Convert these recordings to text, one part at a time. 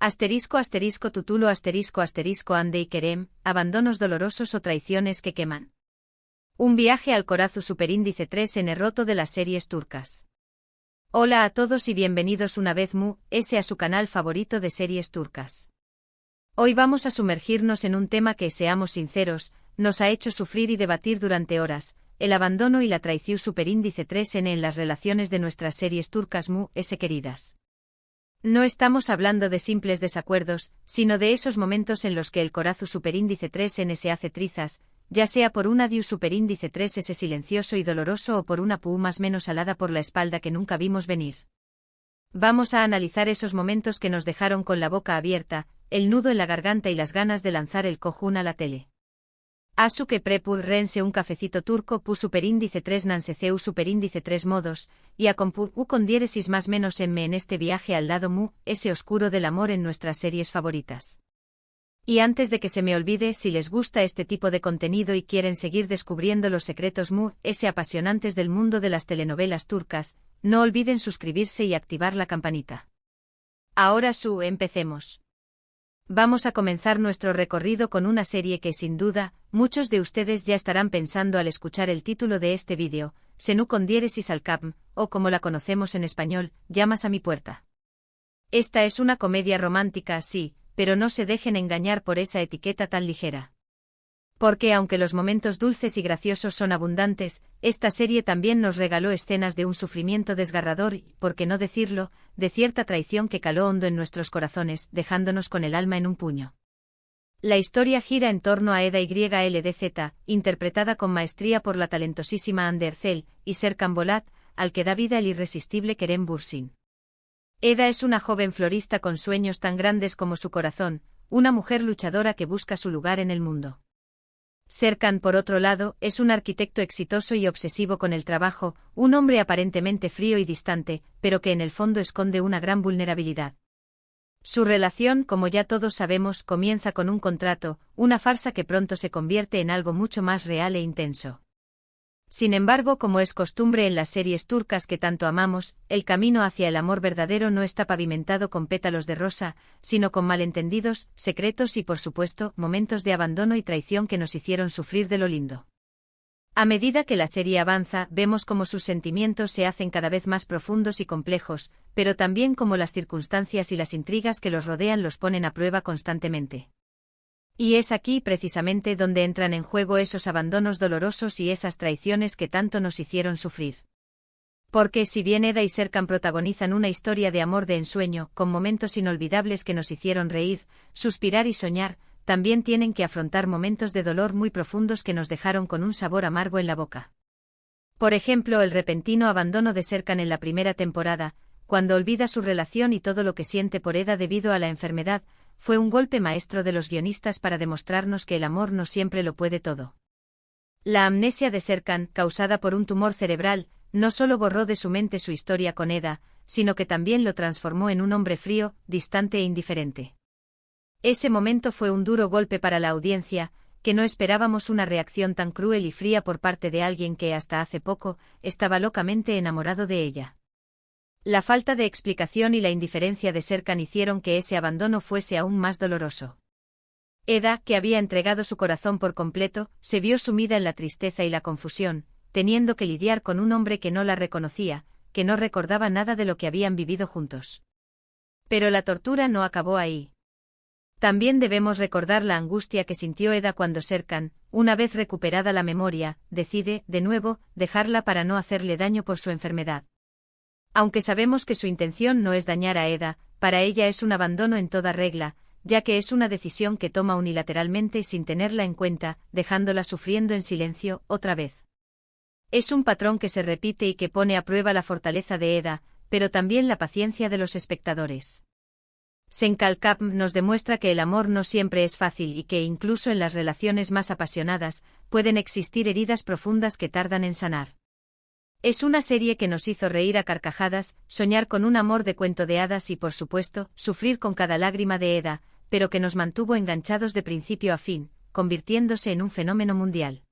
Asterisco asterisco tutulo asterisco asterisco ande y querem, abandonos dolorosos o traiciones que queman. Un viaje al corazón superíndice 3 en erroto de las series turcas. Hola a todos y bienvenidos una vez a su canal favorito de series turcas. Hoy vamos a sumergirnos en un tema que, seamos sinceros, nos ha hecho sufrir y debatir durante horas, el abandono y la traición superíndice 3 en las relaciones de nuestras series turcas queridas. No estamos hablando de simples desacuerdos, sino de esos momentos en los que el corazón superíndice 3 se hace trizas, ya sea por un adiós superíndice 3 silencioso y doloroso o por una pu más menos alada por la espalda que nunca vimos venir. Vamos a analizar esos momentos que nos dejaron con la boca abierta, el nudo en la garganta y las ganas de lanzar el cojún a la tele. Asu que prepul rense un cafecito turco pu superíndice 3 nanseceu superíndice 3 modos, y a compu u con diéresis más menos en este viaje al lado ese oscuro del amor en nuestras series favoritas. Y antes de que se me olvide, si les gusta este tipo de contenido y quieren seguir descubriendo los secretos ese apasionantes del mundo de las telenovelas turcas, no olviden suscribirse y activar la campanita. Ahora empecemos. Vamos a comenzar nuestro recorrido con una serie que sin duda, muchos de ustedes ya estarán pensando al escuchar el título de este vídeo, Senu con diéresis al capm, o como la conocemos en español, Llamas a mi puerta. Esta es una comedia romántica, sí, pero no se dejen engañar por esa etiqueta tan ligera. Porque aunque los momentos dulces y graciosos son abundantes, esta serie también nos regaló escenas de un sufrimiento desgarrador y, por qué no decirlo, de cierta traición que caló hondo en nuestros corazones, dejándonos con el alma en un puño. La historia gira en torno a Eda YLDZ, interpretada con maestría por la talentosísima Hande Erçel, y Serkan Bolat, al que da vida el irresistible Kerem Bürsin. Eda es una joven florista con sueños tan grandes como su corazón, una mujer luchadora que busca su lugar en el mundo. Serkan, por otro lado, es un arquitecto exitoso y obsesivo con el trabajo, un hombre aparentemente frío y distante, pero que en el fondo esconde una gran vulnerabilidad. Su relación, como ya todos sabemos, comienza con un contrato, una farsa que pronto se convierte en algo mucho más real e intenso. Sin embargo, como es costumbre en las series turcas que tanto amamos, el camino hacia el amor verdadero no está pavimentado con pétalos de rosa, sino con malentendidos, secretos y por supuesto, momentos de abandono y traición que nos hicieron sufrir de lo lindo. A medida que la serie avanza, vemos cómo sus sentimientos se hacen cada vez más profundos y complejos, pero también cómo las circunstancias y las intrigas que los rodean los ponen a prueba constantemente. Y es aquí precisamente donde entran en juego esos abandonos dolorosos y esas traiciones que tanto nos hicieron sufrir. Porque si bien Eda y Serkan protagonizan una historia de amor de ensueño, con momentos inolvidables que nos hicieron reír, suspirar y soñar, también tienen que afrontar momentos de dolor muy profundos que nos dejaron con un sabor amargo en la boca. Por ejemplo, el repentino abandono de Serkan en la primera temporada, cuando olvida su relación y todo lo que siente por Eda debido a la enfermedad, fue un golpe maestro de los guionistas para demostrarnos que el amor no siempre lo puede todo. La amnesia de Serkan, causada por un tumor cerebral, no solo borró de su mente su historia con Eda, sino que también lo transformó en un hombre frío, distante e indiferente. Ese momento fue un duro golpe para la audiencia, que no esperábamos una reacción tan cruel y fría por parte de alguien que hasta hace poco estaba locamente enamorado de ella. La falta de explicación y la indiferencia de Serkan hicieron que ese abandono fuese aún más doloroso. Eda, que había entregado su corazón por completo, se vio sumida en la tristeza y la confusión, teniendo que lidiar con un hombre que no la reconocía, que no recordaba nada de lo que habían vivido juntos. Pero la tortura no acabó ahí. También debemos recordar la angustia que sintió Eda cuando Serkan, una vez recuperada la memoria, decide, de nuevo, dejarla para no hacerle daño por su enfermedad. Aunque sabemos que su intención no es dañar a Eda, para ella es un abandono en toda regla, ya que es una decisión que toma unilateralmente sin tenerla en cuenta, dejándola sufriendo en silencio, otra vez. Es un patrón que se repite y que pone a prueba la fortaleza de Eda, pero también la paciencia de los espectadores. Senkal Capm nos demuestra que el amor no siempre es fácil y que incluso en las relaciones más apasionadas, pueden existir heridas profundas que tardan en sanar. Es una serie que nos hizo reír a carcajadas, soñar con un amor de cuento de hadas y, por supuesto, sufrir con cada lágrima de Eda, pero que nos mantuvo enganchados de principio a fin, convirtiéndose en un fenómeno mundial.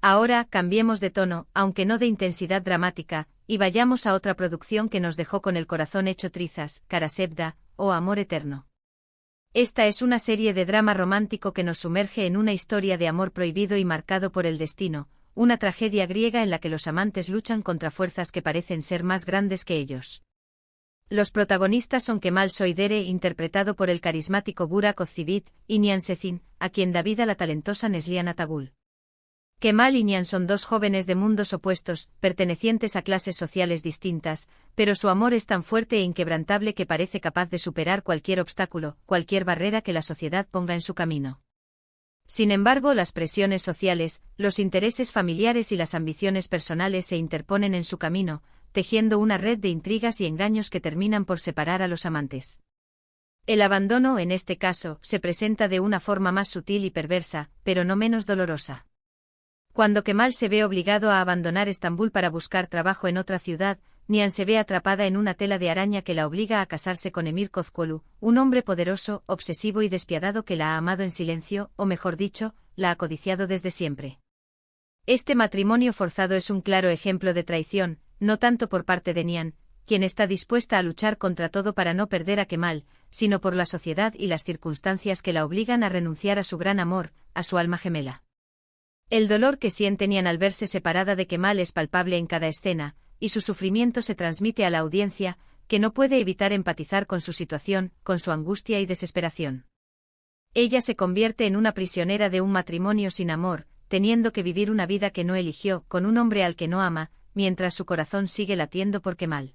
Ahora, cambiemos de tono, aunque no de intensidad dramática, y vayamos a otra producción que nos dejó con el corazón hecho trizas, Karasevda, o Amor Eterno. Esta es una serie de drama romántico que nos sumerge en una historia de amor prohibido y marcado por el destino, una tragedia griega en la que los amantes luchan contra fuerzas que parecen ser más grandes que ellos. Los protagonistas son Kemal Soydere, interpretado por el carismático Burak Özçivit, y Nihan Sezin, a quien da vida la talentosa Neslihan Atagul. Kemal y Nihan son dos jóvenes de mundos opuestos, pertenecientes a clases sociales distintas, pero su amor es tan fuerte e inquebrantable que parece capaz de superar cualquier obstáculo, cualquier barrera que la sociedad ponga en su camino. Sin embargo, las presiones sociales, los intereses familiares y las ambiciones personales se interponen en su camino, tejiendo una red de intrigas y engaños que terminan por separar a los amantes. El abandono, en este caso, se presenta de una forma más sutil y perversa, pero no menos dolorosa. Cuando Kemal se ve obligado a abandonar Estambul para buscar trabajo en otra ciudad, Nihan se ve atrapada en una tela de araña que la obliga a casarse con Emir Kozkolu, un hombre poderoso, obsesivo y despiadado que la ha amado en silencio, o mejor dicho, la ha codiciado desde siempre. Este matrimonio forzado es un claro ejemplo de traición, no tanto por parte de Nihan, quien está dispuesta a luchar contra todo para no perder a Kemal, sino por la sociedad y las circunstancias que la obligan a renunciar a su gran amor, a su alma gemela. El dolor que siente Nihan al verse separada de Kemal es palpable en cada escena, y su sufrimiento se transmite a la audiencia, que no puede evitar empatizar con su situación, con su angustia y desesperación. Ella se convierte en una prisionera de un matrimonio sin amor, teniendo que vivir una vida que no eligió, con un hombre al que no ama, mientras su corazón sigue latiendo por Kemal.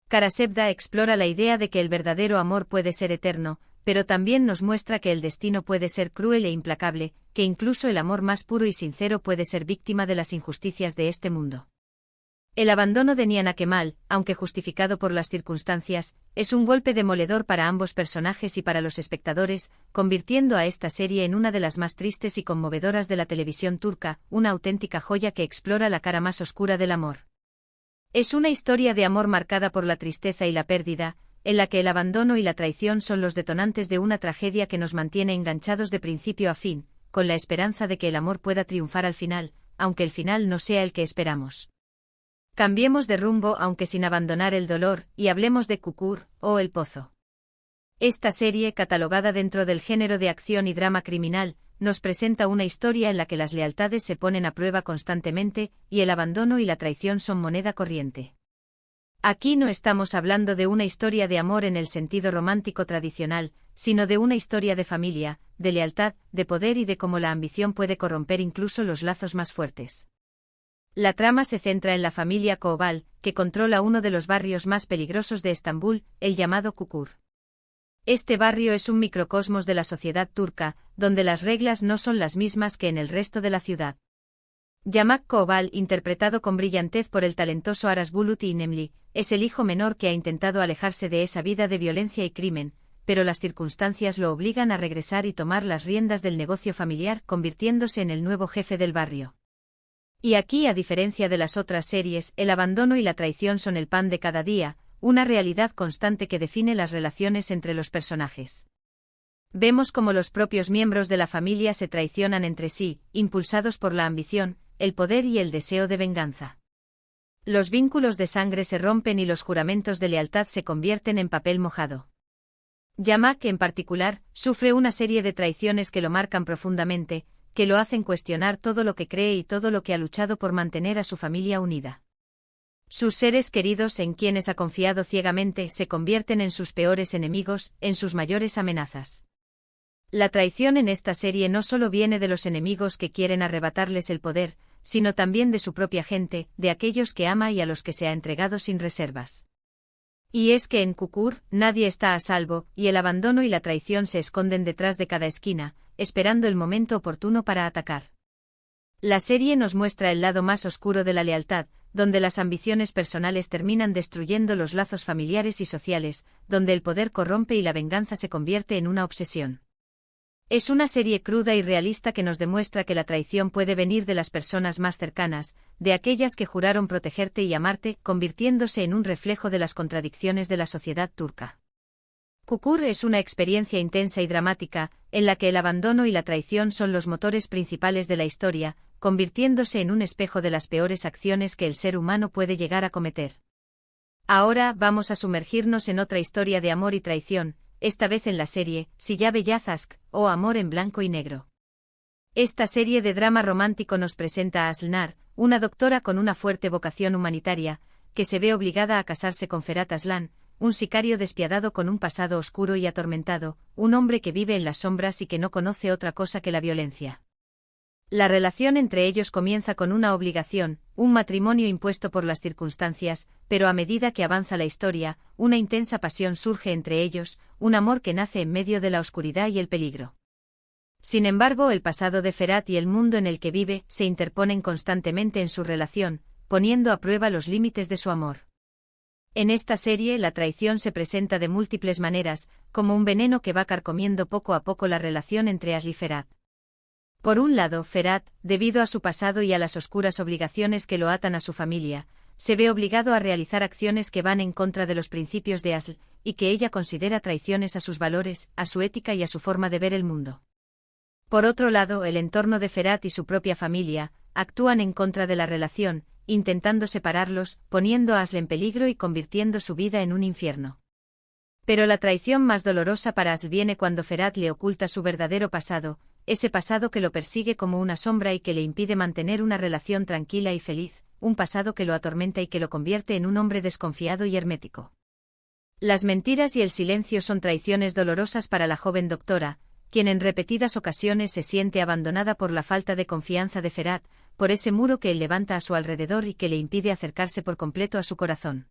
Karasevda explora la idea de que el verdadero amor puede ser eterno, pero también nos muestra que el destino puede ser cruel e implacable, que incluso el amor más puro y sincero puede ser víctima de las injusticias de este mundo. El abandono de Nihan a Kemal, aunque justificado por las circunstancias, es un golpe demoledor para ambos personajes y para los espectadores, convirtiendo a esta serie en una de las más tristes y conmovedoras de la televisión turca, una auténtica joya que explora la cara más oscura del amor. Es una historia de amor marcada por la tristeza y la pérdida, en la que el abandono y la traición son los detonantes de una tragedia que nos mantiene enganchados de principio a fin, con la esperanza de que el amor pueda triunfar al final, aunque el final no sea el que esperamos. Cambiemos de rumbo aunque sin abandonar el dolor, y hablemos de Kukur, o El Pozo. Esta serie, catalogada dentro del género de acción y drama criminal, nos presenta una historia en la que las lealtades se ponen a prueba constantemente, y el abandono y la traición son moneda corriente. Aquí no estamos hablando de una historia de amor en el sentido romántico tradicional, sino de una historia de familia, de lealtad, de poder y de cómo la ambición puede corromper incluso los lazos más fuertes. La trama se centra en la familia Koval, que controla uno de los barrios más peligrosos de Estambul, el llamado Kukur. Este barrio es un microcosmos de la sociedad turca, donde las reglas no son las mismas que en el resto de la ciudad. Yamak Koval, interpretado con brillantez por el talentoso Aras Bulut İnemli, es el hijo menor que ha intentado alejarse de esa vida de violencia y crimen, pero las circunstancias lo obligan a regresar y tomar las riendas del negocio familiar, convirtiéndose en el nuevo jefe del barrio. Y aquí, a diferencia de las otras series, el abandono y la traición son el pan de cada día, una realidad constante que define las relaciones entre los personajes. Vemos cómo los propios miembros de la familia se traicionan entre sí, impulsados por la ambición, el poder y el deseo de venganza. Los vínculos de sangre se rompen y los juramentos de lealtad se convierten en papel mojado. Yamak, en particular, sufre una serie de traiciones que lo marcan profundamente, que lo hacen cuestionar todo lo que cree y todo lo que ha luchado por mantener a su familia unida. Sus seres queridos, en quienes ha confiado ciegamente, se convierten en sus peores enemigos, en sus mayores amenazas. La traición en esta serie no solo viene de los enemigos que quieren arrebatarles el poder, sino también de su propia gente, de aquellos que ama y a los que se ha entregado sin reservas. Y es que en Kukur, nadie está a salvo, y el abandono y la traición se esconden detrás de cada esquina, esperando el momento oportuno para atacar. La serie nos muestra el lado más oscuro de la lealtad, donde las ambiciones personales terminan destruyendo los lazos familiares y sociales, donde el poder corrompe y la venganza se convierte en una obsesión. Es una serie cruda y realista que nos demuestra que la traición puede venir de las personas más cercanas, de aquellas que juraron protegerte y amarte, convirtiéndose en un reflejo de las contradicciones de la sociedad turca. Kukur es una experiencia intensa y dramática, en la que el abandono y la traición son los motores principales de la historia, convirtiéndose en un espejo de las peores acciones que el ser humano puede llegar a cometer. Ahora vamos a sumergirnos en otra historia de amor y traición, esta vez en la serie Siyah Beyaz Aşk, o Amor en blanco y negro. Esta serie de drama romántico nos presenta a Aslınar, una doctora con una fuerte vocación humanitaria, que se ve obligada a casarse con Ferhat Aslan, un sicario despiadado con un pasado oscuro y atormentado, un hombre que vive en las sombras y que no conoce otra cosa que la violencia. La relación entre ellos comienza con una obligación, un matrimonio impuesto por las circunstancias, pero a medida que avanza la historia, una intensa pasión surge entre ellos, un amor que nace en medio de la oscuridad y el peligro. Sin embargo, el pasado de Ferhat y el mundo en el que vive se interponen constantemente en su relación, poniendo a prueba los límites de su amor. En esta serie la traición se presenta de múltiples maneras, como un veneno que va carcomiendo poco a poco la relación entre Aslı y Ferhat. Por un lado, Ferhat, debido a su pasado y a las oscuras obligaciones que lo atan a su familia, se ve obligado a realizar acciones que van en contra de los principios de Aslı, y que ella considera traiciones a sus valores, a su ética y a su forma de ver el mundo. Por otro lado, el entorno de Ferhat y su propia familia actúan en contra de la relación, intentando separarlos, poniendo a Aslı en peligro y convirtiendo su vida en un infierno. Pero la traición más dolorosa para Aslı viene cuando Ferhat le oculta su verdadero pasado, ese pasado que lo persigue como una sombra y que le impide mantener una relación tranquila y feliz, un pasado que lo atormenta y que lo convierte en un hombre desconfiado y hermético. Las mentiras y el silencio son traiciones dolorosas para la joven doctora, quien en repetidas ocasiones se siente abandonada por la falta de confianza de Ferhat, por ese muro que él levanta a su alrededor y que le impide acercarse por completo a su corazón.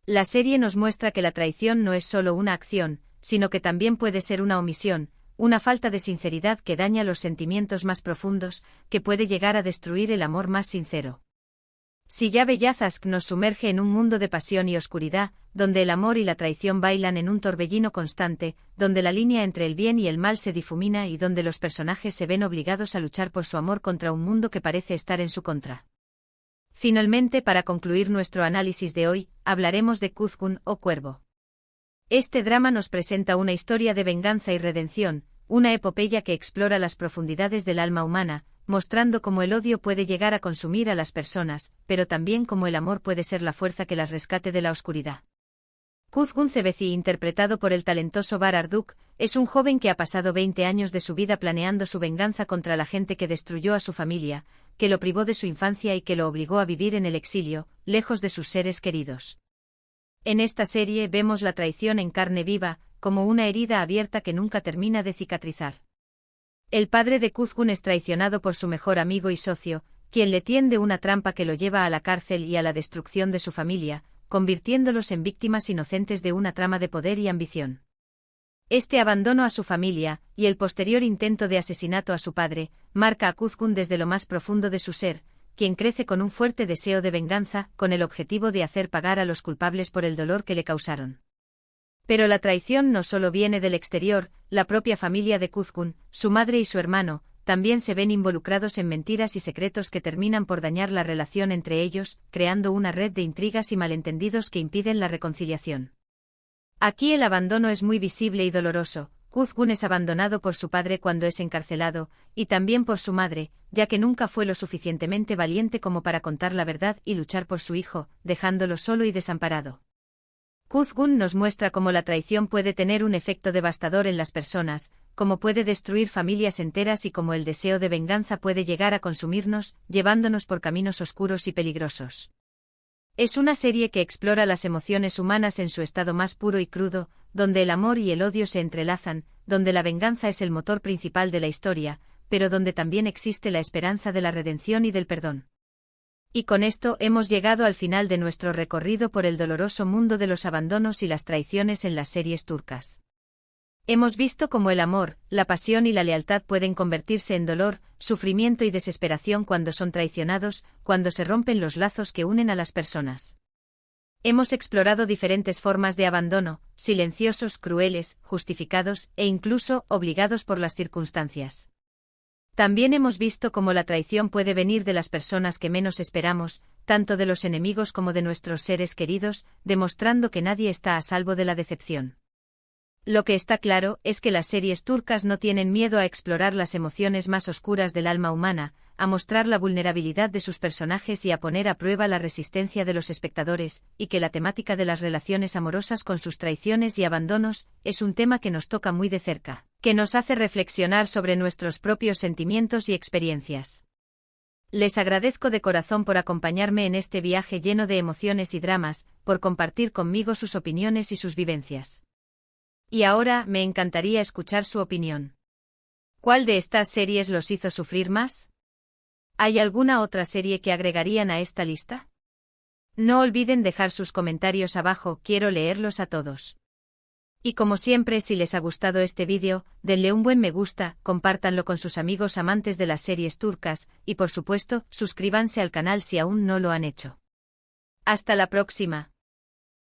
La serie nos muestra que la traición no es solo una acción, sino que también puede ser una omisión, una falta de sinceridad que daña los sentimientos más profundos, que puede llegar a destruir el amor más sincero. Siyah Beyaz Aşk nos sumerge en un mundo de pasión y oscuridad, donde el amor y la traición bailan en un torbellino constante, donde la línea entre el bien y el mal se difumina y donde los personajes se ven obligados a luchar por su amor contra un mundo que parece estar en su contra. Finalmente, para concluir nuestro análisis de hoy, hablaremos de Kuzgun o Cuervo. Este drama nos presenta una historia de venganza y redención, una epopeya que explora las profundidades del alma humana, mostrando cómo el odio puede llegar a consumir a las personas, pero también cómo el amor puede ser la fuerza que las rescate de la oscuridad. Kuzgun Cebeci, interpretado por el talentoso Bahar Arduk, es un joven que ha pasado 20 años de su vida planeando su venganza contra la gente que destruyó a su familia, que lo privó de su infancia y que lo obligó a vivir en el exilio, lejos de sus seres queridos. En esta serie vemos la traición en carne viva, como una herida abierta que nunca termina de cicatrizar. El padre de Kuzgun es traicionado por su mejor amigo y socio, quien le tiende una trampa que lo lleva a la cárcel y a la destrucción de su familia, convirtiéndolos en víctimas inocentes de una trama de poder y ambición. Este abandono a su familia, y el posterior intento de asesinato a su padre, marca a Kuzgun desde lo más profundo de su ser, quien crece con un fuerte deseo de venganza, con el objetivo de hacer pagar a los culpables por el dolor que le causaron. Pero la traición no solo viene del exterior, la propia familia de Kuzgun, su madre y su hermano, también se ven involucrados en mentiras y secretos que terminan por dañar la relación entre ellos, creando una red de intrigas y malentendidos que impiden la reconciliación. Aquí el abandono es muy visible y doloroso. Kuzgun es abandonado por su padre cuando es encarcelado, y también por su madre, ya que nunca fue lo suficientemente valiente como para contar la verdad y luchar por su hijo, dejándolo solo y desamparado. Kuzgun nos muestra cómo la traición puede tener un efecto devastador en las personas, cómo puede destruir familias enteras y cómo el deseo de venganza puede llegar a consumirnos, llevándonos por caminos oscuros y peligrosos. Es una serie que explora las emociones humanas en su estado más puro y crudo, donde el amor y el odio se entrelazan, donde la venganza es el motor principal de la historia, pero donde también existe la esperanza de la redención y del perdón. Y con esto hemos llegado al final de nuestro recorrido por el doloroso mundo de los abandonos y las traiciones en las series turcas. Hemos visto cómo el amor, la pasión y la lealtad pueden convertirse en dolor, sufrimiento y desesperación cuando son traicionados, cuando se rompen los lazos que unen a las personas. Hemos explorado diferentes formas de abandono, silenciosos, crueles, justificados e incluso obligados por las circunstancias. También hemos visto cómo la traición puede venir de las personas que menos esperamos, tanto de los enemigos como de nuestros seres queridos, demostrando que nadie está a salvo de la decepción. Lo que está claro es que las series turcas no tienen miedo a explorar las emociones más oscuras del alma humana, a mostrar la vulnerabilidad de sus personajes y a poner a prueba la resistencia de los espectadores, y que la temática de las relaciones amorosas con sus traiciones y abandonos es un tema que nos toca muy de cerca, que nos hace reflexionar sobre nuestros propios sentimientos y experiencias. Les agradezco de corazón por acompañarme en este viaje lleno de emociones y dramas, por compartir conmigo sus opiniones y sus vivencias. Y ahora me encantaría escuchar su opinión. ¿Cuál de estas series los hizo sufrir más? ¿Hay alguna otra serie que agregarían a esta lista? No olviden dejar sus comentarios abajo, quiero leerlos a todos. Y como siempre, si les ha gustado este vídeo, denle un buen me gusta, compártanlo con sus amigos amantes de las series turcas, y por supuesto, suscríbanse al canal si aún no lo han hecho. Hasta la próxima.